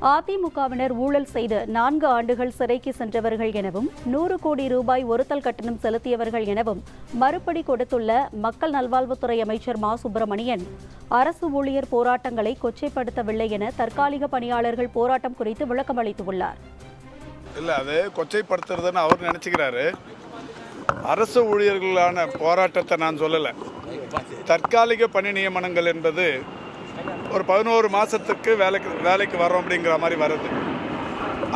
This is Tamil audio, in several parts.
அதிமுகவினர் ஊழல் செய்து 4 ஆண்டுகள் சிறைக்கு சென்றவர்கள் எனவும் 100 கோடி ரூபாய் ஒருத்தல் கட்டணம் செலுத்தியவர்கள் எனவும் மறுபடி கொடுத்துள்ள மக்கள் நல்வாழ்வுத்துறை அமைச்சர் மா சுப்பிரமணியன் அரசு ஊழியர் போராட்டங்களை கொச்சைப்படுத்தவில்லை என தற்காலிக பணியாளர்கள் போராட்டம் குறித்து விளக்கம் அளித்துள்ளார். இல்லை, அது கொச்சைப்படுத்துறதுன்னு அவர் நினச்சிக்கிறாரு. அரசு ஊழியர்களான போராட்டத்தை நான் சொல்லலை. தற்காலிக பணி நியமனங்கள் என்பது ஒரு 11 மாதத்துக்கு வேலைக்கு வரோம் அப்படிங்கிற மாதிரி வருது.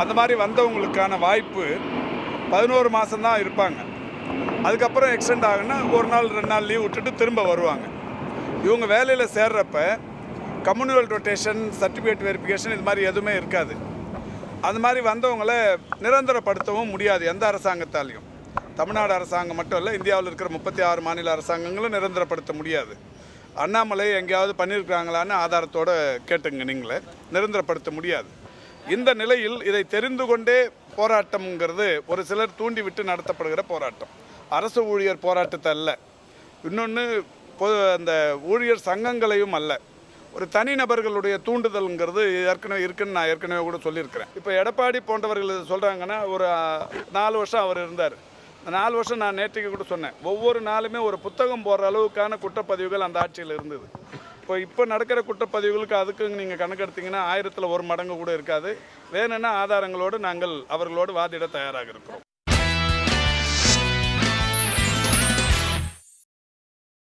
அந்த மாதிரி வந்தவங்களுக்கான வாய்ப்பு 11 மாதம்தான் இருப்பாங்க. அதுக்கப்புறம் எக்ஸ்டெண்ட் ஆகுன்னா 1 நாள் 2 நாள் லீவ் விட்டுட்டு திரும்ப வருவாங்க. இவங்க வேலையில் சேர்றப்ப கம்யூனிவல் ரொட்டேஷன், சர்டிஃபிகேட் வெரிஃபிகேஷன் இது மாதிரி எதுவுமே இருக்காது. அந்த மாதிரி வந்தவங்களை நிரந்தரப்படுத்தவும் முடியாது எந்த அரசாங்கத்தாலையும். தமிழ்நாடு அரசாங்கம் மட்டும் இல்லை, இந்தியாவில் இருக்கிற 36 மாநில அரசாங்கங்களும் நிரந்தரப்படுத்த முடியாது. அண்ணாமலை எங்கேயாவது பண்ணியிருக்கிறாங்களான்னு ஆதாரத்தோடு கேட்டுங்க, நீங்களே நிரந்தரப்படுத்த முடியாது. இந்த நிலையில் இதை தெரிந்து கொண்டே போராட்டம்ங்கிறது ஒரு சிலர் தூண்டிவிட்டு நடத்தப்படுகிற போராட்டம், அரசு ஊழியர் போராட்டத்தை அல்ல. இன்னொன்று அந்த ஊழியர் சங்கங்களையும் அல்ல, ஒரு தனிநபர்களுடைய தூண்டுதல்ங்கிறது ஏற்கனவே இருக்குன்னு நான் ஏற்கனவே கூட சொல்லியிருக்கிறேன். இப்போ எடப்பாடி போன்றவர்கள் சொல்கிறாங்கன்னா, ஒரு 4 வருஷம் அவர் இருந்தார். 4 வருஷம் நான் நேற்றுக்கு கூட சொன்னேன், ஒவ்வொரு நாளுமே ஒரு புத்தகம் போடுற அளவுக்கான குற்றப்பதிவுகள் அந்த ஆட்சியில் இருந்தது. இப்போ நடக்கிற குற்றப்பதிவுகளுக்கு அதுக்கு நீங்கள் கணக்கெடுத்தீங்கன்னா 1000ல் 1 மடங்கு கூட இருக்காது. வேணும்னா ஆதாரங்களோடு நாங்கள் அவர்களோடு வாதிட தயாராக இருக்கிறோம்.